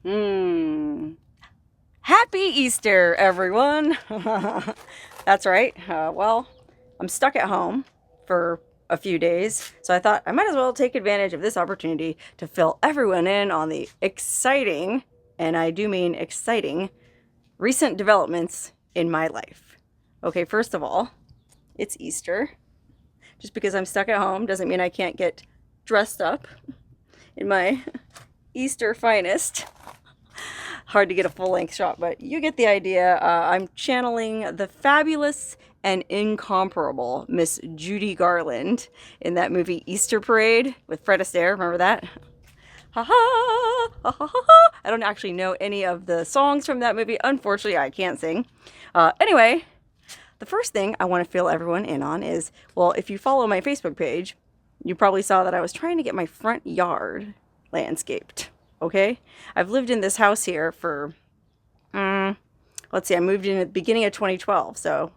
Hmm. Happy Easter, everyone. That's right. Well, I'm stuck at home for a few days, so I thought I might as well take advantage of this opportunity to fill everyone in on the exciting, and I do mean exciting, recent developments in my life. Okay, first of all, it's Easter. Just because I'm stuck at home doesn't mean I can't get dressed up in my Easter finest. Hard to get a full-length shot, but you get the idea. I'm channeling the fabulous and incomparable Miss Judy Garland in that movie Easter Parade with Fred Astaire. Remember that? Ha ha, ha ha ha. I don't actually know any of the songs from that movie. Unfortunately, I can't sing. Anyway, the first thing I want to fill everyone in on is, well, if you follow my Facebook page, you probably saw that I was trying to get my front yard landscaped. Okay? I've lived in this house here for, let's see, I moved in at the beginning of 2012, so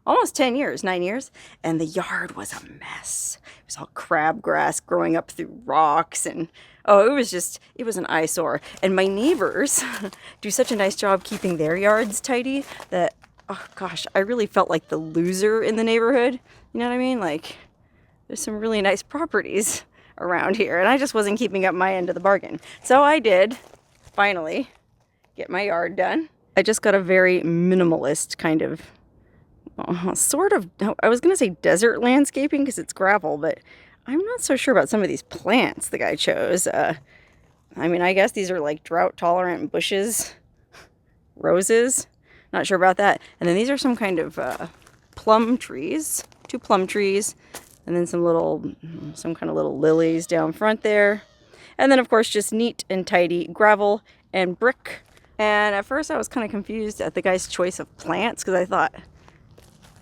almost 10 years, 9 years, and the yard was a mess. It was all crabgrass growing up through rocks, and oh, it was an eyesore. And my neighbors do such a nice job keeping their yards tidy that, oh gosh, I really felt like the loser in the neighborhood. You know what I mean? Like, there's some really nice properties around here, and I just wasn't keeping up my end of the bargain. So I did finally get my yard done. I just got a very minimalist kind of, sort of, I was gonna say desert landscaping because it's gravel, but I'm not so sure about some of these plants the guy chose. I mean, I guess these are like drought tolerant bushes, roses. Not sure about that. And then these are some kind of plum trees, 2 plum trees, and then some kind of little lilies down front there. And then, of course, just neat and tidy gravel and brick. And at first I was kind of confused at the guy's choice of plants because I thought,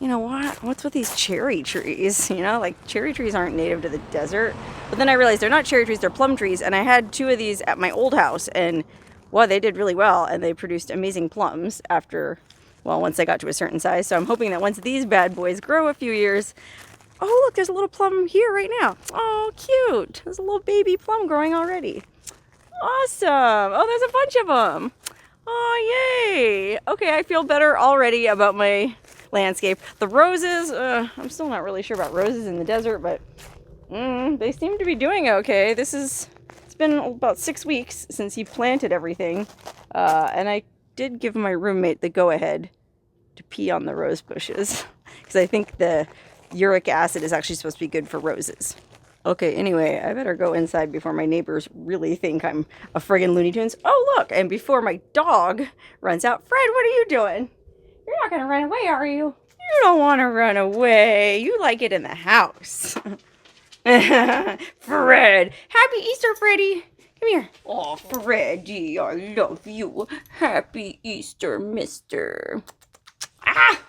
you know what? What's with these cherry trees? You know, like cherry trees aren't native to the desert. But then I realized they're not cherry trees, they're plum trees. And I had 2 of these at my old house, and well, they did really well, and they produced amazing plums after, well, once they got to a certain size. So I'm hoping that once these bad boys grow a few years, oh, look, there's a little plum here right now. Oh, cute. There's a little baby plum growing already. Awesome. Oh, there's a bunch of them. Oh, yay. Okay, I feel better already about my landscape. The roses, I'm still not really sure about roses in the desert, but they seem to be doing okay. It's been about 6 weeks since he planted everything, and I did give my roommate the go-ahead to pee on the rose bushes because I think the uric acid is actually supposed to be good for roses. Okay, anyway, I better go inside before my neighbors really think I'm a friggin' Looney Tunes. Oh, look, and before my dog runs out. Fred, what are you doing? You're not gonna run away, are you? You don't want to run away. You like it in the house. Fred. Happy Easter, Freddy. Come here. Oh, Freddy, I love you. Happy Easter, mister. Ah!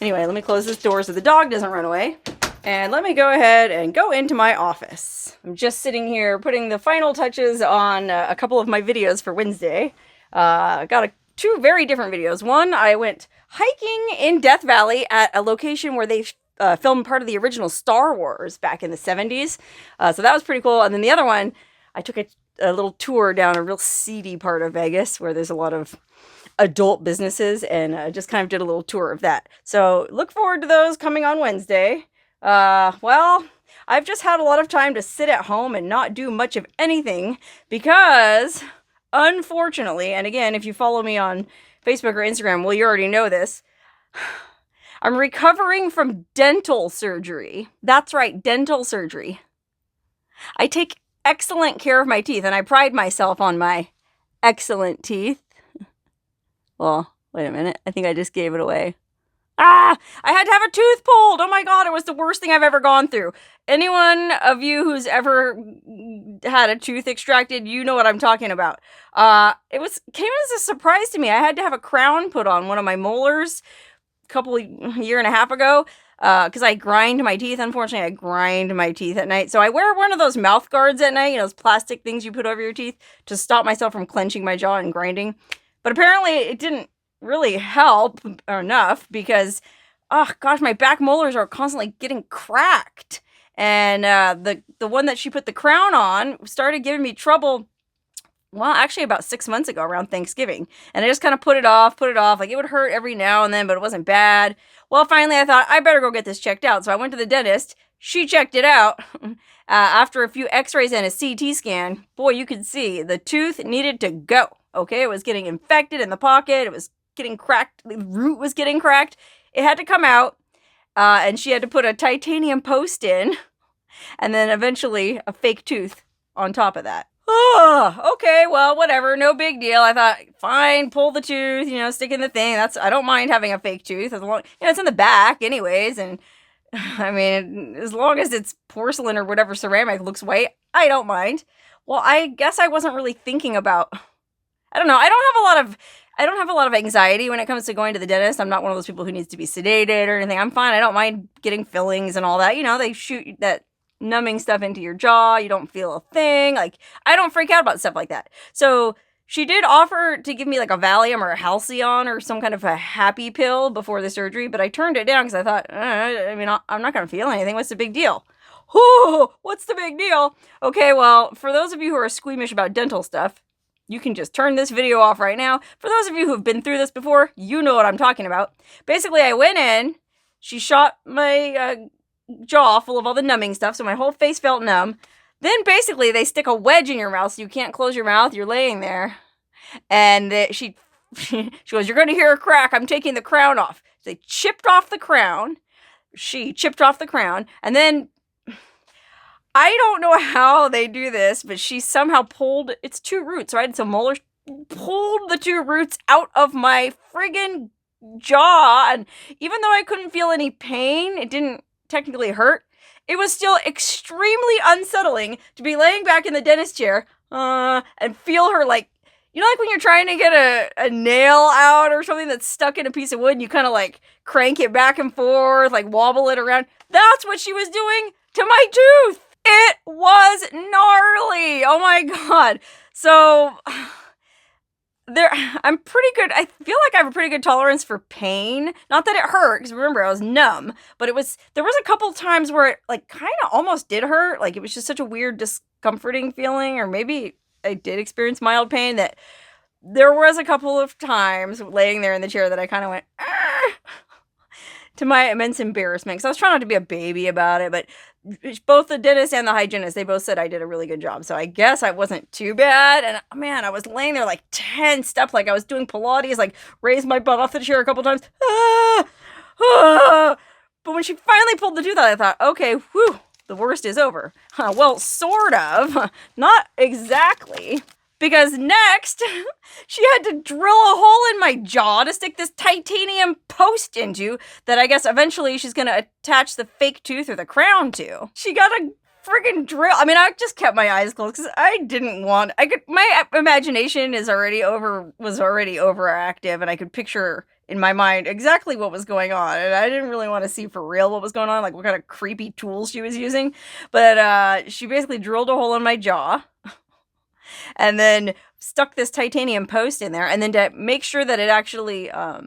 Anyway, let me close this door so the dog doesn't run away. And let me go ahead and go into my office. I'm just sitting here putting the final touches on a couple of my videos for Wednesday. Got 2 very different videos. One, I went hiking in Death Valley at a location where they filmed part of the original Star Wars back in the 70s. So that was pretty cool. And then the other one, I took a little tour down a real seedy part of Vegas where there's a lot of adult businesses, and just kind of did a little tour of that. So look forward to those coming on Wednesday. Well, I've just had a lot of time to sit at home and not do much of anything because, unfortunately, and again, if you follow me on Facebook or Instagram, well, you already know this, I'm recovering from dental surgery. That's right, dental surgery. I take excellent care of my teeth, and I pride myself on my excellent teeth. Well, wait a minute. I think I just gave it away. I had to have a tooth pulled. Oh my God, it was the worst thing I've ever gone through. Anyone of you who's ever had a tooth extracted, you know what I'm talking about. Came as a surprise to me. I had to have a crown put on one of my molars year and a half ago. Because I grind my teeth. Unfortunately, I grind my teeth at night. So I wear one of those mouth guards at night, those plastic things you put over your teeth to stop myself from clenching my jaw and grinding. But apparently it didn't really help enough because, oh gosh, my back molars are constantly getting cracked. And the one that she put the crown on started giving me trouble well, actually about 6 months ago around Thanksgiving. And I just kind of put it off. Like it would hurt every now and then, but it wasn't bad. Well, finally I thought I better go get this checked out. So I went to the dentist. She checked it out. After a few x-rays and a CT scan, boy, you could see the tooth needed to go. Okay, it was getting infected in the pocket. It was getting cracked. The root was getting cracked. It had to come out. And she had to put a titanium post in. And then eventually a fake tooth on top of that. Oh, okay, well, whatever, no big deal. I thought, fine, pull the tooth, stick in the thing. I don't mind having a fake tooth as long, it's in the back anyways. And I mean, as long as it's porcelain or whatever ceramic looks white, I don't mind. Well, I guess I wasn't really thinking about, I don't know. I don't have a lot of anxiety when it comes to going to the dentist. I'm not one of those people who needs to be sedated or anything. I'm fine. I don't mind getting fillings and all that. They shoot that numbing stuff into your jaw. You don't feel a thing. Like, I don't freak out about stuff like that. So she did offer to give me like a Valium or a Halcyon or some kind of a happy pill before the surgery, but I turned it down because I thought, I'm not going to feel anything. What's the big deal? Whoo, what's the big deal? Okay, well, for those of you who are squeamish about dental stuff, you can just turn this video off right now. For those of you who've been through this before, you know what I'm talking about. Basically, I went in, she shot my jaw full of all the numbing stuff, so my whole face felt numb. Then basically they stick a wedge in your mouth so you can't close your mouth. You're laying there, and she goes, "You're going to hear a crack. I'm taking the crown off." They chipped off the crown. She chipped off the crown, and then I don't know how they do this, but she somehow pulled its two roots, right? It's a molar, pulled the two roots out of my friggin' jaw, and even though I couldn't feel any pain, it didn't technically hurt. It was still extremely unsettling to be laying back in the dentist chair and feel her like when you're trying to get a nail out or something that's stuck in a piece of wood and you kind of like crank it back and forth, like wobble it around. That's what she was doing to my tooth. It was gnarly. Oh my God. So I'm pretty good. I feel like I have a pretty good tolerance for pain. Not that it hurt, because remember, I was numb. But there was a couple times where it like kind of almost did hurt. Like it was just such a weird, discomforting feeling. Or maybe I did experience mild pain. That there was a couple of times laying there in the chair that I kind of went, to my immense embarrassment. Because I was trying not to be a baby about it. But both the dentist and the hygienist, they both said I did a really good job. So I guess I wasn't too bad. And man, I was laying there like tensed up, like I was doing Pilates, like raised my butt off the chair a couple times. But when she finally pulled the tooth out, I thought, okay, whew, the worst is over. Well, sort of. Not exactly. Because next, she had to drill a hole in my jaw to stick this titanium post into that I guess eventually she's going to attach the fake tooth or the crown to. She got a friggin' drill. I mean, I just kept my eyes closed because I didn't want... my imagination was already overactive, and I could picture in my mind exactly what was going on. And I didn't really want to see for real what was going on, like what kind of creepy tools she was using. But she basically drilled a hole in my jaw. And then stuck this titanium post in there. And then to make sure that it actually, what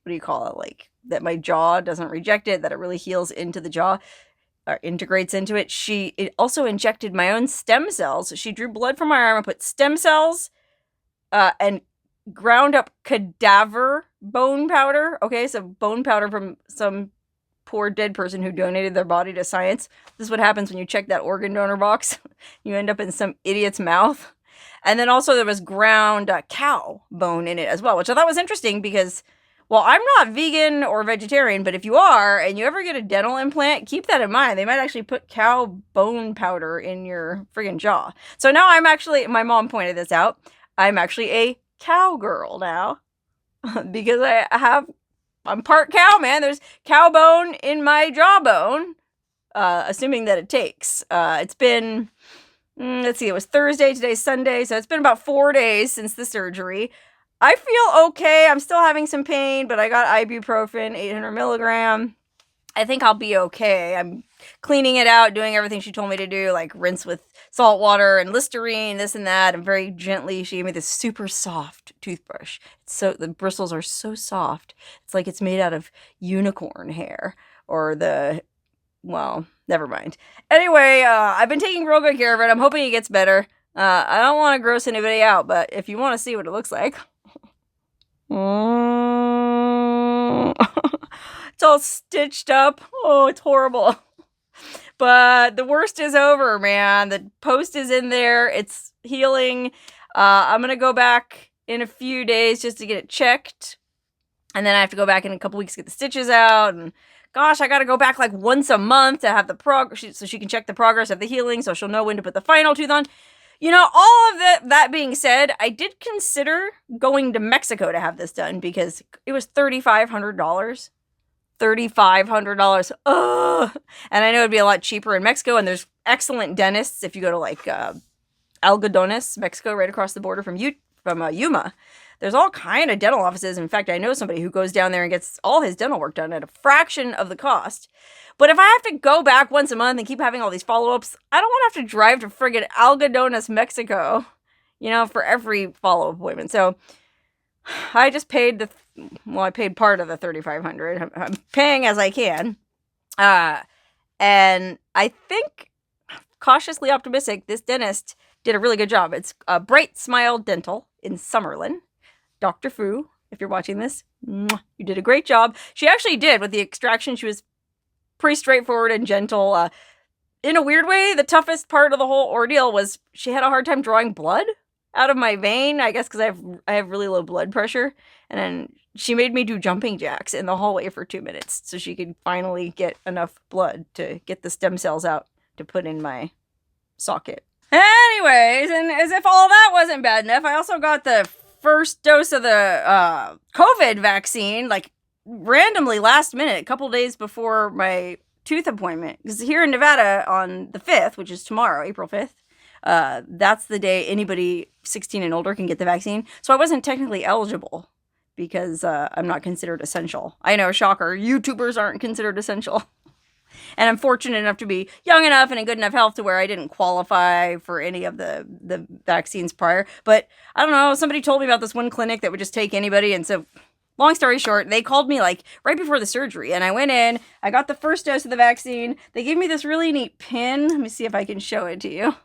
do you call it? Like, that my jaw doesn't reject it, that it really heals into the jaw, or integrates into it. It also injected my own stem cells. She drew blood from my arm and put stem cells, and ground up cadaver bone powder. Okay, so bone powder from some poor dead person who donated their body to science. This is what happens when you check that organ donor box. You end up in some idiot's mouth. And then also there was ground cow bone in it as well, which I thought was interesting because, well, I'm not vegan or vegetarian, but if you are and you ever get a dental implant, keep that in mind. They might actually put cow bone powder in your friggin' jaw. So now my mom pointed this out, I'm actually a cowgirl now because I'm part cow, man. There's cow bone in my jawbone, assuming that it takes. It's been, let's see, it was Thursday, today's Sunday, so it's been about 4 days since the surgery. I feel okay. I'm still having some pain, but I got ibuprofen, 800 milligram. I think I'll be okay. I'm cleaning it out, doing everything she told me to do, like rinse with salt water and Listerine, this and that, and very gently she gave me this super soft toothbrush. The bristles are so soft. It's like it's made out of unicorn hair, or well, never mind. Anyway, I've been taking real good care of it. I'm hoping it gets better. I don't want to gross anybody out, but if you want to see what it looks like. It's all stitched up. Oh, it's horrible. But the worst is over, man. The post is in there. It's healing. I'm going to go back in a few days just to get it checked. And then I have to go back in a couple weeks to get the stitches out. And gosh, I got to go back like once a month to have the progress, so she can check the progress of the healing, so she'll know when to put the final tooth on. You know, all of that being said, I did consider going to Mexico to have this done because it was $3,500. $3,500. Ugh. And I know it'd be a lot cheaper in Mexico, and there's excellent dentists if you go to like Algodones, Mexico, right across the border from Yuma. There's all kind of dental offices. In fact, I know somebody who goes down there and gets all his dental work done at a fraction of the cost. But if I have to go back once a month and keep having all these follow-ups, I don't want to have to drive to friggin' Algodones, Mexico, you know, for every follow-up appointment. So I just paid I paid part of the $3,500. I'm paying as I can. And I think, cautiously optimistic, this dentist did a really good job. It's Bright Smile Dental in Summerlin. Dr. Fu, if you're watching this, you did a great job. She actually did with the extraction. She was pretty straightforward and gentle. In a weird way, the toughest part of the whole ordeal was she had a hard time drawing blood out of my vein, I guess because I have really low blood pressure. And then she made me do jumping jacks in the hallway for 2 minutes so she could finally get enough blood to get the stem cells out to put in my socket. Anyways, and as if all that wasn't bad enough, I also got the first dose of the COVID vaccine, like randomly last minute, a couple days before my tooth appointment. Because here in Nevada on the 5th, which is tomorrow, April 5th, that's the day anybody 16 and older can get the vaccine. So I wasn't technically eligible because I'm not considered essential. I know, shocker, YouTubers aren't considered essential. And I'm fortunate enough to be young enough and in good enough health to where I didn't qualify for any of the vaccines prior. But I don't know, somebody told me about this one clinic that would just take anybody. And so, long story short, they called me like right before the surgery. And I went in, I got the first dose of the vaccine. They gave me this really neat pin. Let me see if I can show it to you.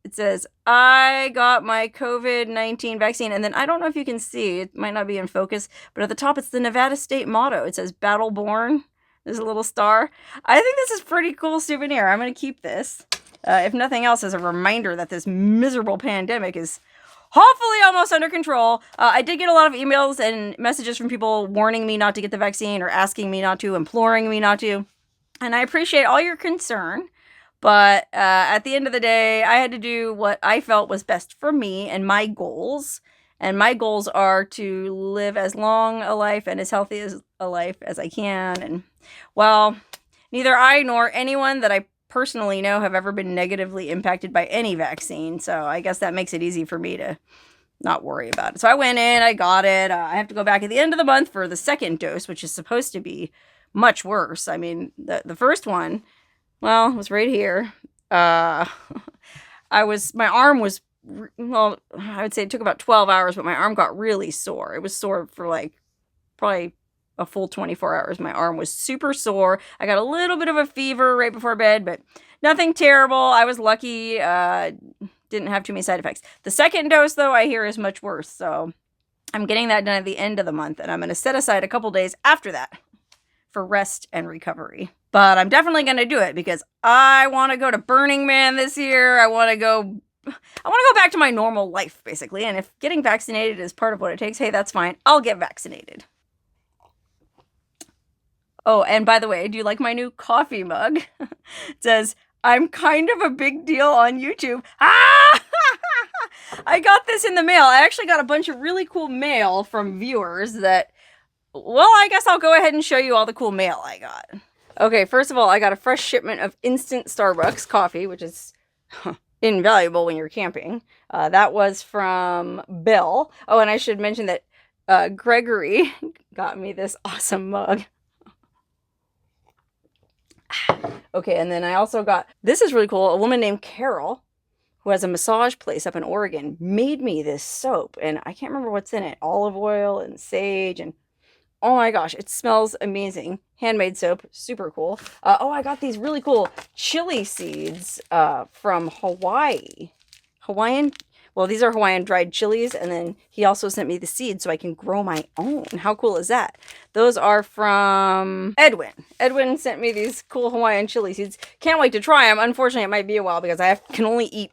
It says, I got my COVID-19 vaccine. And then I don't know if you can see, it might not be in focus, but at the top, it's the Nevada state motto. It says Battle Born. There's a little star. I think this is a pretty cool souvenir. I'm going to keep this. If nothing else, as a reminder that this miserable pandemic is hopefully almost under control. I did get a lot of emails and messages from people warning me not to get the vaccine or asking me not to, imploring me not to. And I appreciate all your concern. But at the end of the day, I had to do what I felt was best for me and my goals. And my goals are to live as long a life and as healthy as a life as I can. And, well, neither I nor anyone that I personally know have ever been negatively impacted by any vaccine. So I guess that makes it easy for me to not worry about it. So I went in, I got it. I have to go back at the end of the month for the second dose, which is supposed to be much worse. I mean, the first one, well, it was right here. My arm was, well, I would say it took about 12 hours, but my arm got really sore. It was sore for like probably a full 24 hours. My arm was super sore. I got a little bit of a fever right before bed, but nothing terrible. I was lucky. Didn't have too many side effects. The second dose, though, I hear is much worse. So I'm getting that done at the end of the month, and I'm going to set aside a couple days after that for rest and recovery. But I'm definitely going to do it because I want to go to Burning Man this year. I want to go back to my normal life, basically. And if getting vaccinated is part of what it takes, hey, that's fine. I'll get vaccinated. Oh, and by the way, do you like my new coffee mug? It says, I'm kind of a big deal on YouTube. Ah! I got this in the mail. I actually got a bunch of really cool mail from viewers that, well, I guess I'll go ahead and show you all the cool mail I got. Okay, first of all, I got a fresh shipment of instant Starbucks coffee, which is invaluable when you're camping. That was from Bill. Oh, and I should mention that Gregory got me this awesome mug. Okay, and then I also got, this is really cool, a woman named Carol, who has a massage place up in Oregon, made me this soap, and I can't remember what's in it, olive oil and sage, and Oh my gosh, it smells amazing. Handmade soap, super cool. Oh, I got these really cool chili seeds from Hawaii. Well, these are Hawaiian dried chilies, and then he also sent me the seeds so I can grow my own. How cool is that? Those are from Edwin. Edwin sent me these cool Hawaiian chili seeds. Can't wait to try them. Unfortunately, it might be a while because can only eat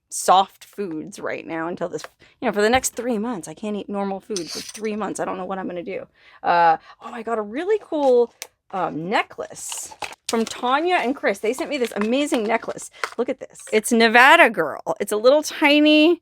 soft foods right now until this, for the next 3 months. I can't eat normal food for 3 months. I don't know what I'm going to do. Oh, I got a really cool necklace from Tanya and Chris. They sent me this amazing necklace. Look at this. It's Nevada Girl. It's a little tiny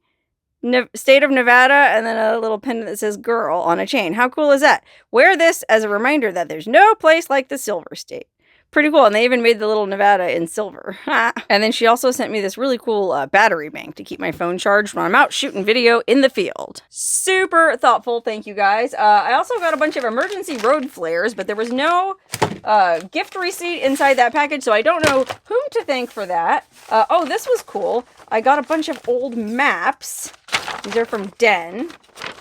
state of Nevada and then a little pendant that says girl on a chain. How cool is that? Wear this as a reminder that there's no place like the Silver State. Pretty cool. And they even made the little Nevada in silver. And then she also sent me this really cool battery bank to keep my phone charged when I'm out shooting video in the field. Super thoughtful. Thank you guys. I also got a bunch of emergency road flares, but there was no gift receipt inside that package, so I don't know whom to thank for that. Oh, this was cool. I got a bunch of old maps. These are from Den.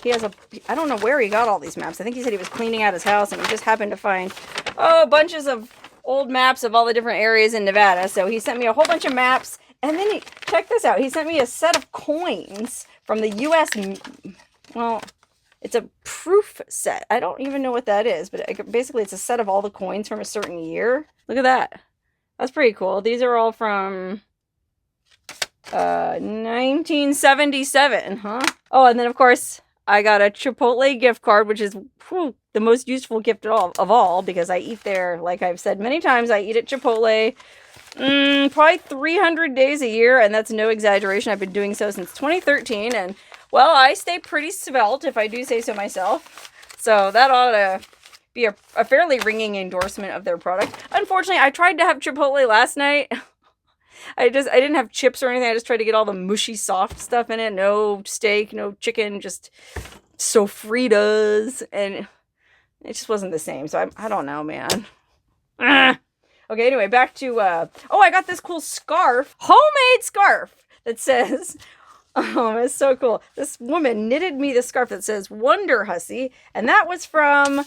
I don't know where he got all these maps. I think he said he was cleaning out his house and he just happened to find, bunches of old maps of all the different areas in Nevada. So he sent me a whole bunch of maps, and then check this out. He sent me a set of coins from the U.S. Well, it's a proof set. I don't even know what that is, but basically it's a set of all the coins from a certain year. Look at that. That's pretty cool. These are all from 1977, huh? Oh, and then of course I got a Chipotle gift card, which is the most useful gift of all, because I eat there, like I've said many times, I eat at Chipotle probably 300 days a year, and that's no exaggeration. I've been doing so since 2013, and, well, I stay pretty svelte, if I do say so myself. So that ought to be a fairly ringing endorsement of their product. Unfortunately, I tried to have Chipotle last night. I didn't have chips or anything. I just tried to get all the mushy, soft stuff in it. No steak, no chicken, just sofritas, and it just wasn't the same. So I don't know, man. Okay, anyway, back to, I got this cool scarf, homemade scarf that says, oh, it's so cool. This woman knitted me the scarf that says Wonderhussy, and that was from,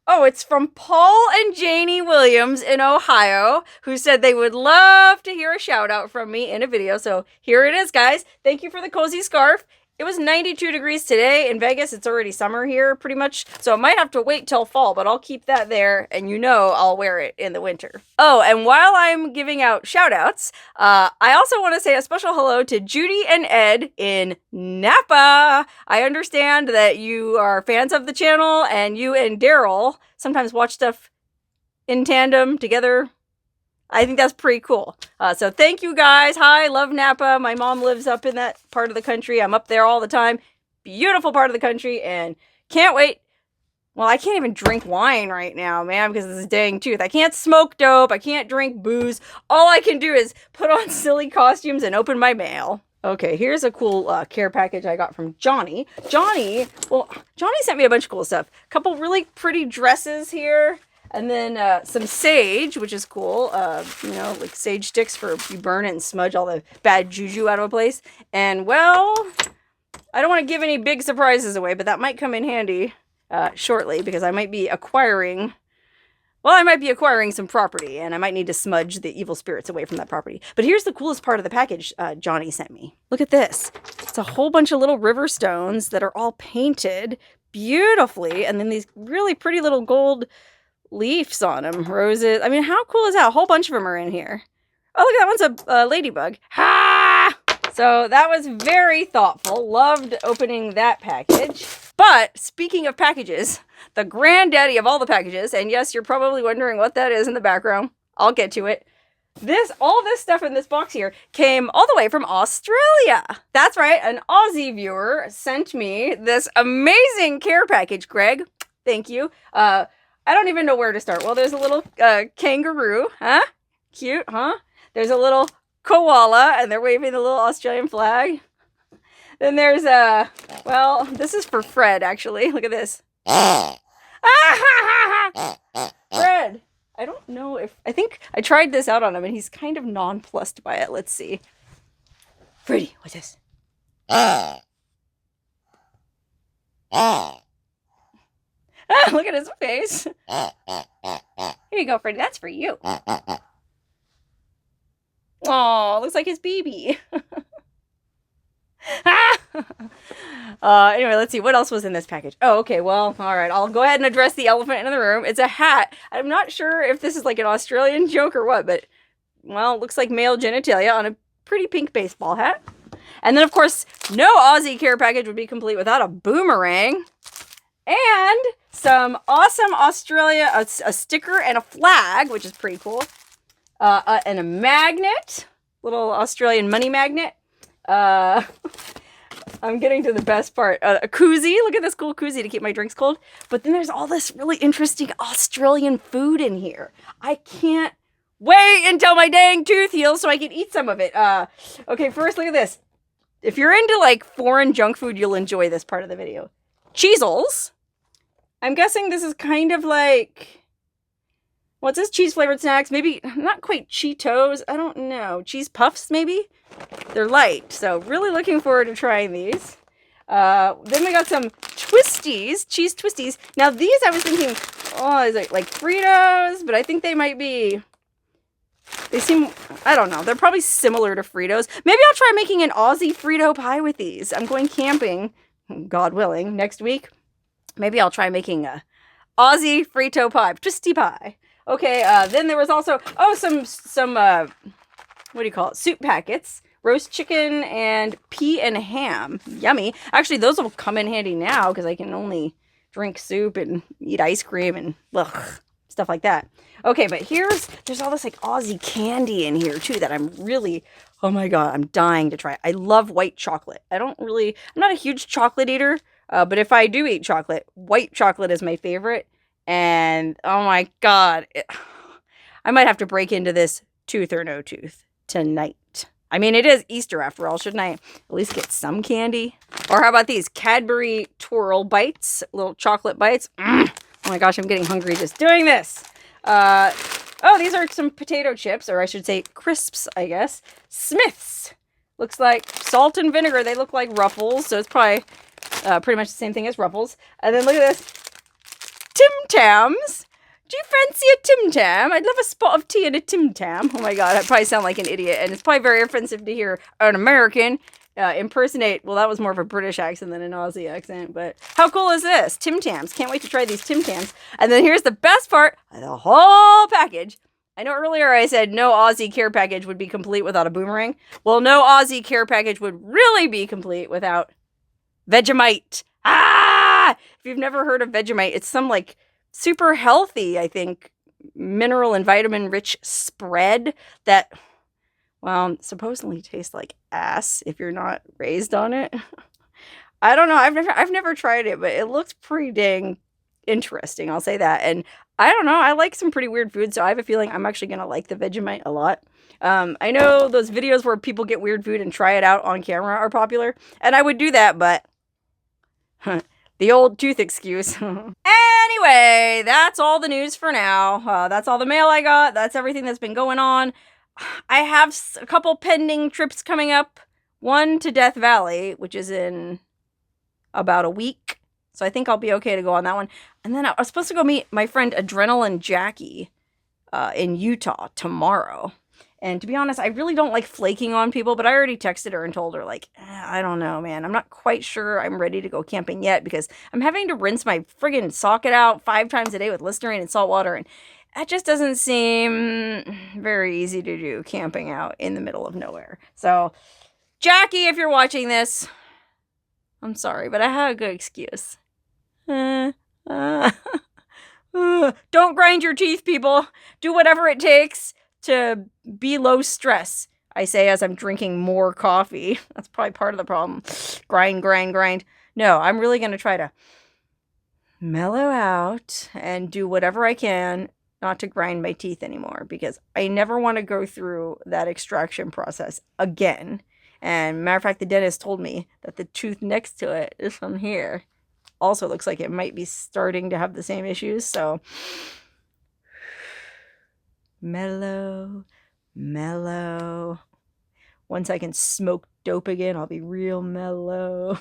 it's from Paul and Janie Williams in Ohio, who said they would love to hear a shout out from me in a video. So here it is, guys. Thank you for the cozy scarf. It was 92 degrees today in Vegas. It's already summer here pretty much, so I might have to wait till fall, but I'll keep that there, and I'll wear it in the winter. Oh, and while I'm giving out shout outs, I also want to say a special hello to Judy and Ed in Napa. I understand that you are fans of the channel, and you and Daryl sometimes watch stuff in tandem together. I think that's pretty cool. So thank you guys. Hi, love Napa. My mom lives up in that part of the country. I'm up there all the time. Beautiful part of the country, and can't wait. Well, I can't even drink wine right now, man, because of this dang tooth. I can't smoke dope. I can't drink booze. All I can do is put on silly costumes and open my mail. Okay, here's a cool care package I got from Johnny. Johnny sent me a bunch of cool stuff. A couple really pretty dresses here. And then some sage, which is cool. Like sage sticks for you burn it and smudge all the bad juju out of a place. And, well, I don't want to give any big surprises away, but that might come in handy shortly, because I might be acquiring some property, and I might need to smudge the evil spirits away from that property. But here's the coolest part of the package Johnny sent me. Look at this. It's a whole bunch of little river stones that are all painted beautifully, and then these really pretty little gold leaves on them, roses. I mean, how cool is that? A whole bunch of them are in here. Oh, look, that one's a ladybug. Ha! So that was very thoughtful. Loved opening that package. But speaking of packages, the granddaddy of all the packages, and yes, you're probably wondering what that is in the background. I'll get to it. All this stuff in this box here came all the way from Australia. That's right, an Aussie viewer sent me this amazing care package, Greg. Thank you. I don't even know where to start. Well, there's a little kangaroo, huh? Cute, huh? There's a little koala, and they're waving the little Australian flag. Then there's this is for Fred, actually. Look at this. Fred. I don't know I think I tried this out on him, and he's kind of nonplussed by it. Let's see. Freddy, what's this? Look at his face. Here you go, Freddy. That's for you. Oh, looks like his baby. Anyway, let's see. What else was in this package? Oh, okay. Well, all right. I'll go ahead and address the elephant in the room. It's a hat. I'm not sure if this is like an Australian joke or what, but, well, it looks like male genitalia on a pretty pink baseball hat. And then, of course, no Aussie care package would be complete without a boomerang. And some awesome Australia, a sticker and a flag, which is pretty cool. And a magnet, little Australian money magnet. I'm getting to the best part. A koozie. Look at this cool koozie to keep my drinks cold. But then there's all this really interesting Australian food in here. I can't wait until my dang tooth heals so I can eat some of it. Okay, first look at this. If you're into like foreign junk food, you'll enjoy this part of the video. Cheezels. I'm guessing this is kind of like, what's this? Cheese flavored snacks? Maybe not quite Cheetos. I don't know. Cheese puffs, maybe? They're light. So really looking forward to trying these. Then we got some twisties, cheese twisties. Now these I was thinking, oh, is it like Fritos? But I think they might be, they seem, I don't know. They're probably similar to Fritos. Maybe I'll try making an Aussie Frito pie with these. I'm going camping, God willing, next week. Maybe I'll try making a Aussie Frito pie, twisty pie. Okay, then there was also, oh, some what do you call it? Soup packets, roast chicken and pea and ham. Yummy. Actually, those will come in handy now because I can only drink soup and eat ice cream and stuff like that. Okay, but there's all this like Aussie candy in here too that I'm really, oh my God, I'm dying to try. I love white chocolate. I'm not a huge chocolate eater, but if I do eat chocolate, white chocolate is my favorite. And oh my God, I might have to break into this tooth or no tooth tonight. I mean, it is Easter after all. Shouldn't I at least get some candy? Or how about these Cadbury Twirl Bites, little chocolate bites? Oh my gosh, I'm getting hungry just doing this. Oh, these are some potato chips, or I should say crisps, I guess. Smith's. Looks like salt and vinegar. They look like Ruffles, so it's probably pretty much the same thing as Ruffles. And then look at this. Tim Tams. Do you fancy a Tim Tam? I'd love a spot of tea and a Tim Tam. Oh my God, I probably sound like an idiot, and it's probably very offensive to hear an American impersonate. Well, that was more of a British accent than an Aussie accent, but how cool is this? Tim Tams. Can't wait to try these Tim Tams. And then here's the best part of the whole package. I know earlier I said no Aussie care package would be complete without a boomerang. Well, no Aussie care package would really be complete without Vegemite. If you've never heard of Vegemite, it's some like super healthy, I think, mineral and vitamin rich spread that, well, supposedly tastes like ass if you're not raised on it. I don't know. I've never tried it, but it looks pretty dang interesting. I'll say that. And I don't know. I like some pretty weird food, so I have a feeling I'm actually gonna like the Vegemite a lot. I know those videos where people get weird food and try it out on camera are popular, and I would do that, but the old tooth excuse. Anyway, that's all the news for now. That's all the mail I got. That's everything that's been going on. I have a couple pending trips coming up. One to Death Valley, which is in about a week. So I think I'll be okay to go on that one. And then I was supposed to go meet my friend Adrenaline Jackie in Utah tomorrow. And to be honest, I really don't like flaking on people, but I already texted her and told her, like, I don't know, man. I'm not quite sure I'm ready to go camping yet because I'm having to rinse my friggin' socket out 5 times a day with Listerine and salt water. And that just doesn't seem very easy to do, camping out in the middle of nowhere. So, Jackie, if you're watching this, I'm sorry, but I had a good excuse. Don't grind your teeth, people. Do whatever it takes to be low stress, I say as I'm drinking more coffee. That's probably part of the problem. Grind, grind, grind. No, I'm really going to try to mellow out and do whatever I can not to grind my teeth anymore because I never want to go through that extraction process again. And matter of fact, the dentist told me that the tooth next to it, this one here, also looks like it might be starting to have the same issues. So mellow, mellow. Once I can smoke dope again, I'll be real mellow.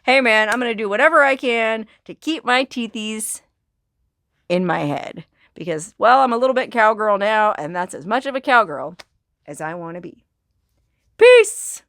Hey man, I'm going to do whatever I can to keep my teethies in my head. Because, well, I'm a little bit cowgirl now, and that's as much of a cowgirl as I want to be. Peace!